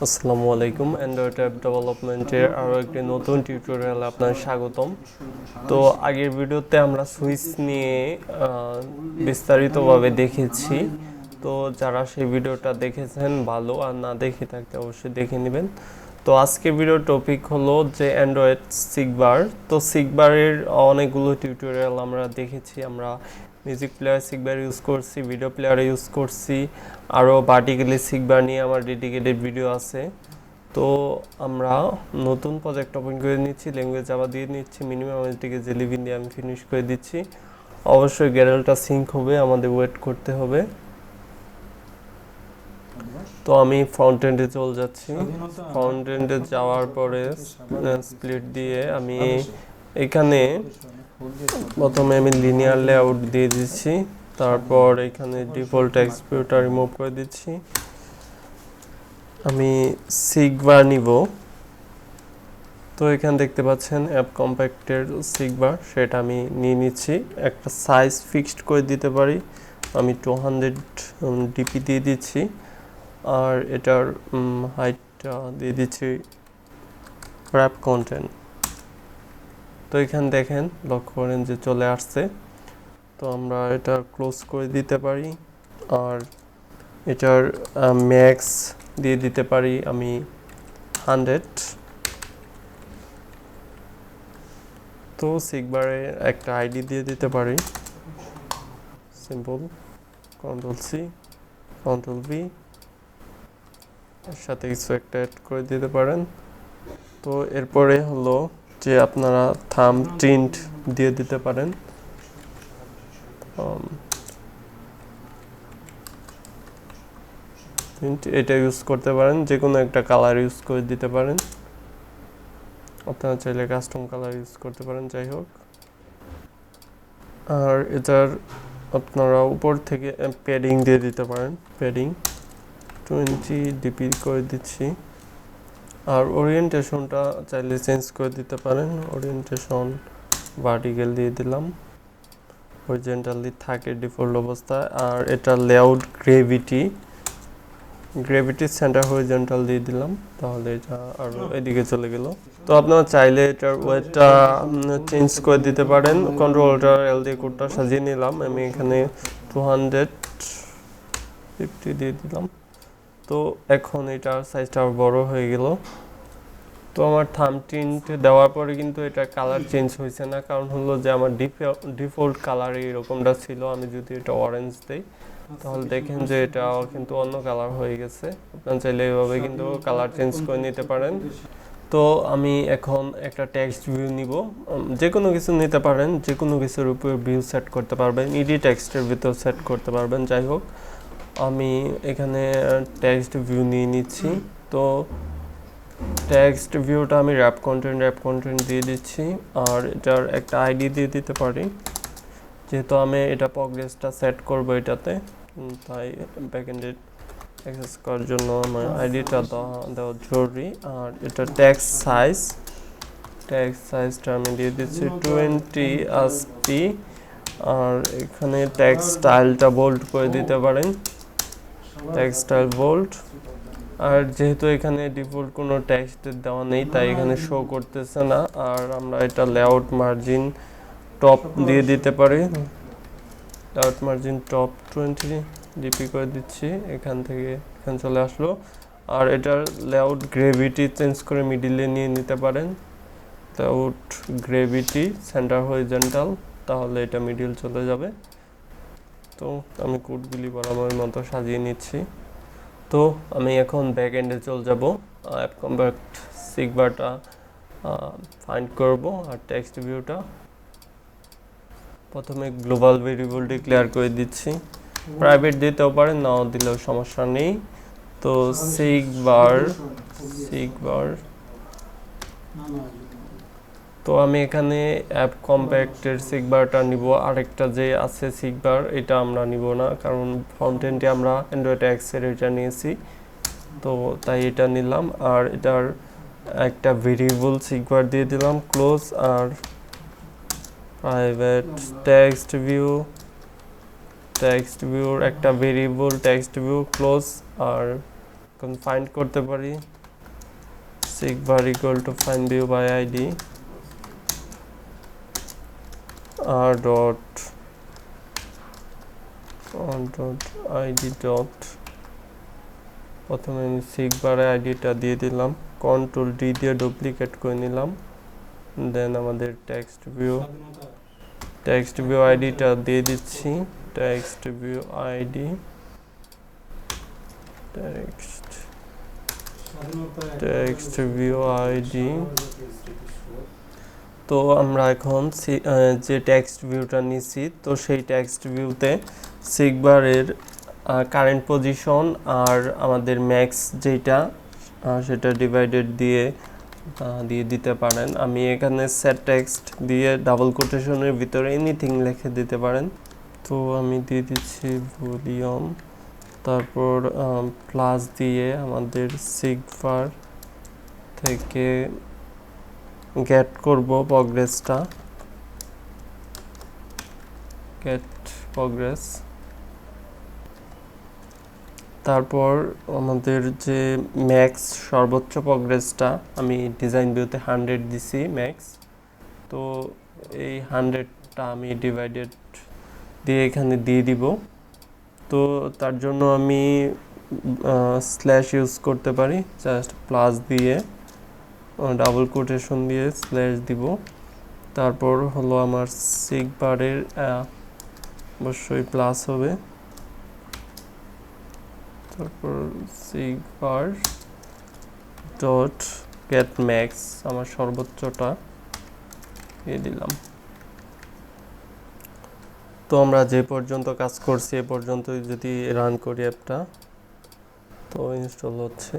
আসসালামু আলাইকুম। Android app ডেভেলপমেন্টের আরও একটি নতুন টিউটোরিয়ালে আপনার স্বাগতম। তো আগের ভিডিওতে আমরা সুইচ নিয়ে বিস্তারিতভাবে দেখেছি। তো যারা সেই ভিডিওটা দেখেছেন ভালো, আর না দেখে থাকতে অবশ্যই দেখে নেবেন। তো আজকের ভিডিওর টপিক হলো যে অ্যান্ড্রয়েড সিকবার। তো সিকবারের অনেকগুলো টিউটোরিয়াল আমরা দেখেছি। আমরা মিউজিক প্লেয়ার সিকবার ইউজ করছি, ভিডিও প্লেয়ার ইউজ করছি, আরও ভার্টিক্যালি সিকবার নিয়ে আমার ডেডিকেটেড ভিডিও আছে। তো আমরা নতুন প্রজেক্ট ওপেন করে নিচ্ছি, ল্যাঙ্গুয়েজ জাভা দিয়ে নিচ্ছি, মিনিমাম এসডিকে জেলিবিন দিয়ে আমি ফিনিশ করে দিচ্ছি। অবশ্যই গ্যারেলটা সিঙ্ক হবে, আমাদের ওয়েট করতে হবে। তো আমি ফ্রন্ট এন্ডে চলে যাচ্ছি। ফ্রন্ট এন্ডে যাওয়ার পরে স্প্লিট দিয়ে আমি এখানে প্রথমে আমি লিনিয়ার লেআউট দিয়ে দিচ্ছি, তারপর এখানে ডিফল্ট এক্সপিউটার রিমুভ করে দিচ্ছি। আমি সিকবার নিব। তো এখানে দেখতে পাচ্ছেন অ্যাপ কম্প্যাক্টের সিকবার, সেটা আমি নিয়ে নিচ্ছি। একটা সাইজ ফিক্সড করে দিতে পারি, আমি 200 ডিপি দিয়ে দিচ্ছি। আর এটার হাইটটা দিয়ে দিচ্ছি র্যাপ কন্টেন্ট। তো এখানে দেখেন, লক্ষ্য করেন যে চলে আসছে। তো আমরা এটা ক্লোজ করে দিতে পারি। আর এটার ম্যাক্স দিয়ে দিতে পারি আমি 100। তো সিকবারে একটা আইডি দিয়ে দিতে পারি, simple. Control C, control V, এর সাথে কিছু একটা অ্যাড করে দিতে পারেন। তো এরপরে হলো যে আপনারা থাম প্রিন্ট দিয়ে দিতে পারেন। এটা ইউজ করতে পারেন, যে কোনো একটা কালার ইউজ করে দিতে পারেন। আপনারা চাইলে কাস্টম কালার ইউজ করতে পারেন, যাই হোক। আর এটার আপনারা উপর থেকে প্যাডিং দিয়ে দিতে পারেন, প্যাডিং 20 ডিপি করে দিচ্ছি। আর ওরিয়েন্টেশনটা চাইলে চেঞ্জ করে দিতে পারেন, ওরিয়েন্টেশন ভার্টিক্যাল দিয়ে দিলাম, হরিজন্টালি থাকে ডিফল্ট অবস্থায়। আর এটা লেআউট গ্রেভিটি সেন্টার হরিজন্টাল দিয়ে দিলাম, তাহলে এটা আরও এদিকে চলে গেল। তো আপনারা চাইলে এটার ওয়েটটা চেঞ্জ করে দিতে পারেন। কন্ট্রোলটার এল দিয়ে কোডটা সাজিয়ে নিলাম, আমি এখানে 250 দিয়ে দিলাম। তো এখন এটার সাইজটা বড় হয়ে গেল। তো আমার থাম প্রিন্ট দেওয়ার পরে কিন্তু এটা কালার চেঞ্জ হয়েছে না, কারণ হলো যে আমার ডিফল্ট কালার এরকমটা ছিল। আমি যদি এটা অরেঞ্জ দিই তাহলে দেখেন যে এটা কিন্তু অন্য কালার হয়ে গেছে। আপনারা চাইলে এইভাবে কিন্তু কালার চেঞ্জ করে নিতে পারেন। তো আমি এখন একটা টেক্সট ভিউ নিব, যে কোনো কিছু নিতে পারেন, যে কোনো কিছুর উপর ভিউ সেট করতে পারবেন, ইডি টেক্সটের ভিতর সেট করতে পারবেন, যাই হোক। আমি এখানে টেক্সট ভিউ নিয়ে নিচ্ছি। তো টেক্সট ভিউটা আমি র্যাপ কন্টেন্ট দিয়ে দিচ্ছি। আর এটার একটা আইডি দিয়ে দিতে পারি, যেহেতু আমি এটা প্রগ্রেসটা সেট করব এটাতে, তাই ব্যাকএন্ডে অ্যাক্সেস করার জন্য আমার আইডিটা দেওয়া জরুরি। আর এটা টেক্সট সাইজটা আমি দিয়ে দিচ্ছি 20 ASCII। আর এখানে টেক্সট স্টাইলটা বোল্ড করে দিতে পারেন, টেক্সট স্টাইল বোল্ড। আর যেহেতু এখানে ডিফল্ট কোনো টেক্সট দেওয়া নেই, তাই এখানে শো করতেছে না। আর আমরা এটা লেআউট মার্জিন টপ দিয়ে দিতে পারি, লেআউট মার্জিন টপ 20 ডিপি করে দিচ্ছি। এখান থেকে এখানে চলে আসলো। আর এটার লেআউট গ্রেভিটি চেঞ্জ করে মিডিলে নিয়ে নিতে পারেন, লেআউট গ্রেভিটি সেন্টার হরিজন্টাল, তাহলে এটা মিডিল চলে যাবে। তো আমি কোডগুলি বরাবর মতো সাজিয়ে নিচ্ছি। তো আমি এখন ব্যাক এন্ডে চলে যাব, অ্যাপ কম্প্যাক্ট সিকবারটা ফাইন্ড করব। আর টেক্সট ভিউটা প্রথমে গ্লোবাল ভেরিয়েবল ডিক্লেয়ার করে দিচ্ছি, প্রাইভেট দিতেও পারেন, নাও দিলেও সমস্যা নেই। তো সিকবার তো আমি এখানে অ্যাপ কম্প্যাক্টের সিকবারটা নিব। আরেকটা যে আছে সিকবার, এটা আমরা নিব না, কারণ ফ্রন্ট এন্ডে আমরা অ্যান্ড্রয়েড এক্সের এটা নিয়েছি, তো তাই এটা নিলাম। আর এটার একটা ভেরিয়েবল সিকবার দিয়ে দিলাম, ক্লোজ। আর প্রাইভেট টেক্সট ভিউর একটা ভেরিয়েবল টেক্সট ভিউ, ক্লোজ। আর এখন ফাইন্ড করতে পারি seekbar equal to find view by id r dot on dot id dot প্রথমে আমি seekbar আইডিটা দিয়ে দিলাম, কন্ট্রোল ডি দিয়ে ডুপ্লিকেট করে নিলাম, দেন আমাদের টেক্সট ভিউ আইডিটা দিয়ে দিচ্ছি, text view ID text view ID. তো আমরা এখন যে টেক্সট ভিউটা নিছি, তো সেই টেক্সট ভিউতে seekbar-এর কারেন্ট পজিশন আর আমাদের ম্যাক্স যেটা সেটা ডিভাইডেড দিয়ে দিতে পারেন। আমি এখানে সেট টেক্সট দিয়ে ডাবল কোটেশনের ভিতরে এনিথিং লিখে দিতে পারেন। তো আমি দিয়ে দিচ্ছি ভলিউম, তারপর প্লাস দিয়ে আমাদের seekbar থেকে গেট করব প্রগ্রেসটা, গেট প্রগ্রেস। তারপর আমাদের যে ম্যাক্স সর্বোচ্চ প্রগ্রেসটা আমি ডিজাইন ভিউতে 100 দিছি ম্যাক্স, তো এই 100টা আমি ডিভাইডেড দিয়ে এখানে দিয়ে দিব। তো তার জন্য আমি স্ল্যাশ ইউজ করতে পারি, জাস্ট প্লাস দিয়ে ডাবল কোটেশন দিয়ে স্ল্যাশ দিব। তারপর হলো আমার seekbar-এর অবশ্যই প্লাস হবে, তারপর seekbar ডট গেট ম্যাক্স আমার সর্বোচ্চটা দিয়ে দিলাম। তো আমরা যে পর্যন্ত কাজ করছি এ পর্যন্ত যদি রান করি অ্যাপটা, তো ইনস্টল হচ্ছে,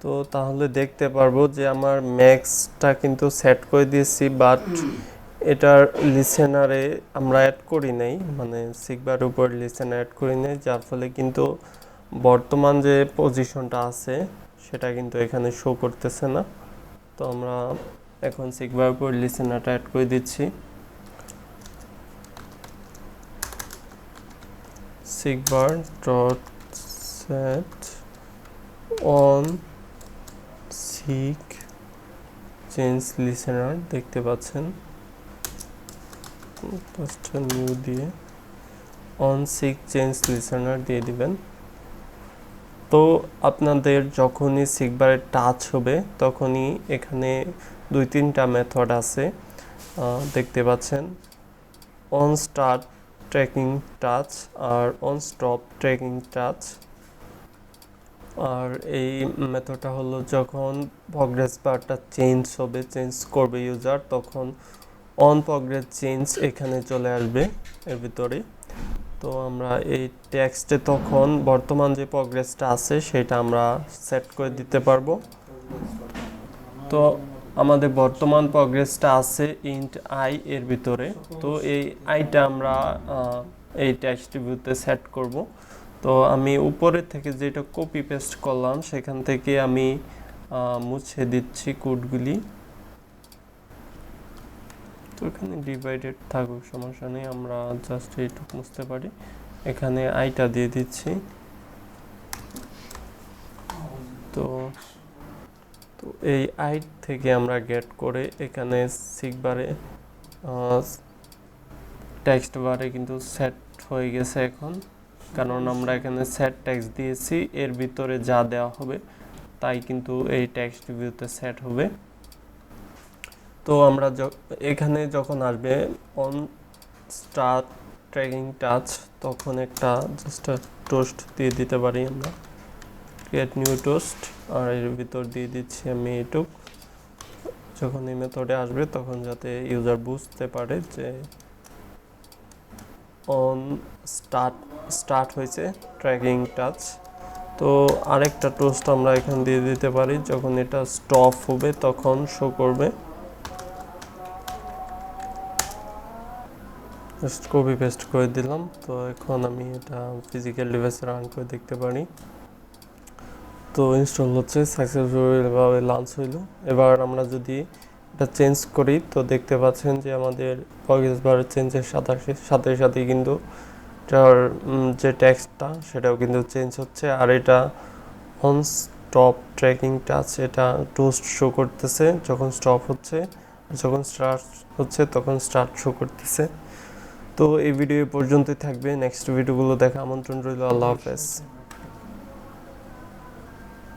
তো তাহলে দেখতে পারবো যে আমার ম্যাক্সটা কিন্তু সেট করে দিয়েছি, বাট এটার লিসেনারে আমরা অ্যাড করি নাই, মানে seekbar উপর লিসেনার অ্যাড করি নাই, যার ফলে কিন্তু বর্তমান যে পজিশনটা আছে সেটা কিন্তু এখানে শো করতেছে না। তো আমরা এখন seekbar উপর লিসেনারটা অ্যাড করে দিচ্ছি, seekbar dot set on seek change listener, দেখতে পাচ্ছেন নিউ দিয়ে অন সিক চেঞ্জ লিসেনার দিয়ে দিবেন। তো আপনাদের যখনই seekbar-এর টাচ হবে তখনই এখানে 2-3টা মেথড আছে, দেখতে পাচ্ছেন অন স্টার্ট ট্র্যাকিং টাচ আর অন স্টপ ট্র্যাকিং টাচ। আর এই মেথডটা হলো যখন প্রগ্রেস বারটা চেঞ্জ করবে ইউজার, তখন অন প্রগ্রেস চেঞ্জ এখানে চলে আসবে এর ভিতরে। তো আমরা এই টেক্সটে তখন বর্তমান যে প্রগ্রেসটা আছে সেটা আমরা সেট করে দিতে পারবো। তো আমাদের বর্তমান প্রগ্রেসটা আছে ইন্ট আই এর ভিতরে, তো এই আইটা আমরা এই টেক্সট ভিউতে সেট করব। তো আমি উপরে থেকে যেটা কপি পেস্ট করলাম সেখান থেকে আমি মুছে দিচ্ছি কোডগুলি। তো এখানে ডিভাইডেড থাকুক, সমস্যা নেই, আমরা জাস্ট এইটুকু মুছতে পারি। এখানে আইটা দিয়ে দিচ্ছি। তো এই আই থেকে আমরা গেট করে এখানে seekbar-এ টেক্সট বারে কিন্তু সেট হয়ে গেছে এখন, কারণ আমরা এখানে সেট টেক্সট দিয়েছি, এর ভিতরে যা দেওয়া হবে তাই কিন্তু এই টেক্সট ভিউতে সেট হবে। তো আমরা এখানে যখন আসবে অন স্টার্ট ট্র্যাকিং টাচ, তখন একটা জাস্ট টোস্ট দিয়ে দিতে পারি আমরা, ক্রিয়েট নিউ টোস্ট, আর এর ভিতর দিয়ে দিচ্ছি আমি এইটুক। যখন এই মেথডে আসবে তখন যাতে ইউজার বুঝতে পারে যে অন স্টার্ট হয়েছে ট্র্যাকিং টাচ। তো আরেকটা টোস্ট আমরা এখানে দিয়ে দিতে পারি, যখন এটা স্টপ হবে তখন শো করবে। জাস্ট কপি পেস্ট করে দিলাম। তো এখন আমি এটা ফিজিক্যাল ডিভাইসে রান করে দেখতে পারি। তো ইনস্টল হচ্ছে, সাকসেসফুলভাবে লঞ্চ হইলো। এবার আমরা যদি এটা চেঞ্জ করি তো দেখতে পাচ্ছেন যে আমাদের প্রগ্রেস বার চেঞ্জের সাথে সাথে কিন্তু এটার যে টেক্সটটা সেটাও কিন্তু চেঞ্জ হচ্ছে, আর এটা অন স্টপ ট্র্যাকিং টাচ, এটা টোস্ট শো করতেছে যখন স্টপ হচ্ছে, যখন স্টার্ট হচ্ছে তখন স্টার্ট শো করতেছে। তো এই ভিডিও পর্যন্তই থাকবে, নেক্সট ভিডিওগুলো দেখা আমন্ত্রণ রইল। আল্লাহ হাফেজ।